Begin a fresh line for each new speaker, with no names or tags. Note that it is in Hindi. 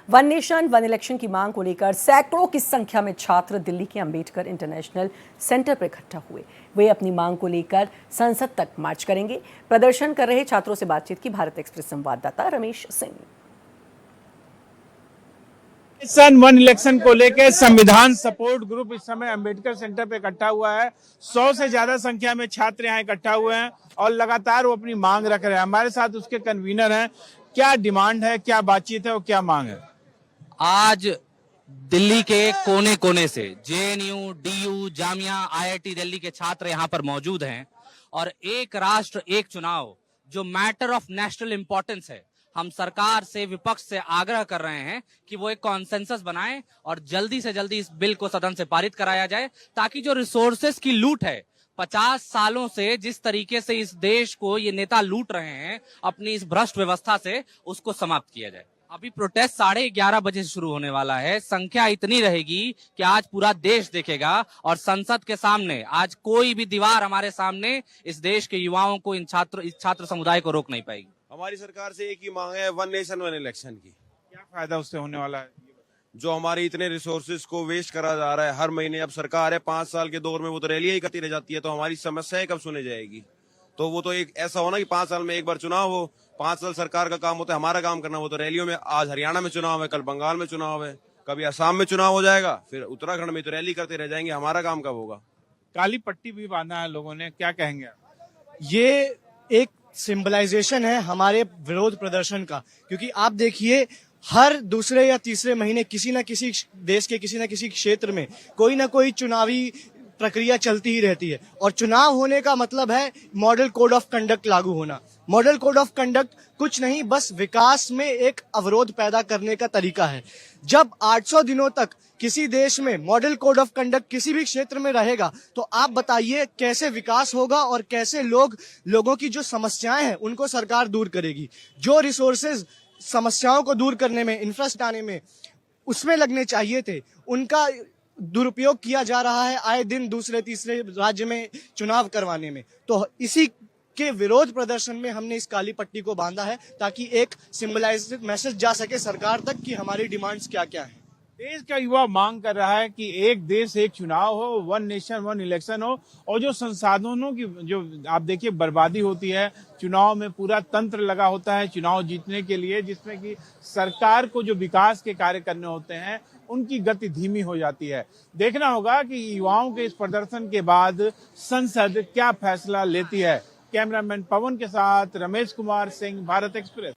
वन नेशन वन इलेक्शन की मांग को लेकर सैकड़ों की संख्या में छात्र दिल्ली के अंबेडकर इंटरनेशनल सेंटर पर इकट्ठा हुए। वे अपनी मांग को लेकर संसद तक मार्च करेंगे। प्रदर्शन कर रहे छात्रों से बातचीत की भारत एक्सप्रेस संवाददाता रमेश सिंह।
वन इलेक्शन को लेकर संविधान सपोर्ट ग्रुप इस समय अंबेडकर सेंटर पे इकट्ठा हुआ है। 100 से ज्यादा संख्या में छात्र यहाँ इकट्ठा हुए हैं और लगातार वो अपनी मांग रख रहे हैं। हमारे साथ उसके कन्वीनर हैं। क्या डिमांड है, क्या बातचीत है और क्या मांग है?
आज दिल्ली के कोने कोने से JNU, DU, Jamia, IIT Delhi के छात्र यहाँ पर मौजूद हैं और एक राष्ट्र एक चुनाव जो मैटर ऑफ नेशनल इंपॉर्टेंस है, हम सरकार से, विपक्ष से आग्रह कर रहे हैं कि वो एक कॉन्सेंसस बनाएं और जल्दी से जल्दी इस बिल को सदन से पारित कराया जाए, ताकि जो रिसोर्सेस की लूट है 50 सालों से, जिस तरीके से इस देश को ये नेता लूट रहे हैं अपनी इस भ्रष्ट व्यवस्था से, उसको समाप्त किया जाए। अभी प्रोटेस्ट 11:30 बजे से शुरू होने वाला है। संख्या इतनी रहेगी कि आज पूरा देश देखेगा और संसद के सामने आज कोई भी दीवार हमारे सामने इस देश के युवाओं को, इस छात्र समुदाय को रोक नहीं पाएगी।
हमारी सरकार से एक ही मांग है, वन नेशन वन इलेक्शन की।
क्या फायदा उससे होने वाला है?
जो हमारे इतने रिसोर्सेज को वेस्ट करा जा रहा है हर महीने। अब सरकार है 5 साल के दौर में वो तो रैलियां ही करती रह जाती है, तो हमारी समस्याएं कब सुनी जाएगी? तो वो तो एक ऐसा होना कि 5 साल में एक बार चुनाव हो। 5 साल सरकार का काम होता है, हमारा काम करना। वो तो रैलियों में, आज हरियाणा में चुनाव है, कल बंगाल में चुनाव है, कभी असम में चुनाव हो जाएगा, फिर उत्तराखंड में तो रैली करते रह जाएंगे। हमारा काम कब होगा?
काली पट्टी भी बांधा है लोगों ने, क्या कहेंगे?
ये एक सिंबलाइजेशन है हमारे विरोध प्रदर्शन का, क्योंकि आप देखिए हर दूसरे या तीसरे महीने किसी न किसी देश के किसी न किसी क्षेत्र में कोई ना कोई चुनावी प्रक्रिया चलती ही रहती है। और चुनाव होने का मतलब है मॉडल कोड ऑफ कंडक्ट लागू होना। मॉडल कोड ऑफ कंडक्ट कुछ नहीं, बस विकास में एक अवरोध पैदा करने का तरीका है। जब 800 दिनों तक किसी देश में मॉडल कोड ऑफ कंडक्ट किसी भी क्षेत्र में रहेगा, तो आप बताइए कैसे विकास होगा और कैसे लोगों की जो समस्याएं हैं उनको सरकार दूर करेगी। जो रिसोर्सेज समस्याओं को दूर करने में, इंफ्रास्ट्रक्चर आने में, उसमें लगने चाहिए थे, उनका दुरुपयोग किया जा रहा है आए दिन दूसरे तीसरे राज्य में चुनाव करवाने में। तो इसी के विरोध प्रदर्शन में हमने इस काली पट्टी को बांधा है, ताकि एक सिंबलाइज्ड मैसेज जा सके सरकार तक कि हमारी डिमांड्स क्या क्या हैं।
देश का युवा मांग कर रहा है कि एक देश एक चुनाव हो, वन नेशन वन इलेक्शन हो, और जो संसाधनों की जो आप देखिए बर्बादी होती है, चुनाव में पूरा तंत्र लगा होता है चुनाव जीतने के लिए, जिसमें कि सरकार को जो विकास के कार्य करने होते हैं उनकी गति धीमी हो जाती है। देखना होगा कि युवाओं के इस प्रदर्शन के बाद संसद क्या फैसला लेती है। कैमरामैन पवन के साथ रमेश कुमार सिंह, भारत एक्सप्रेस।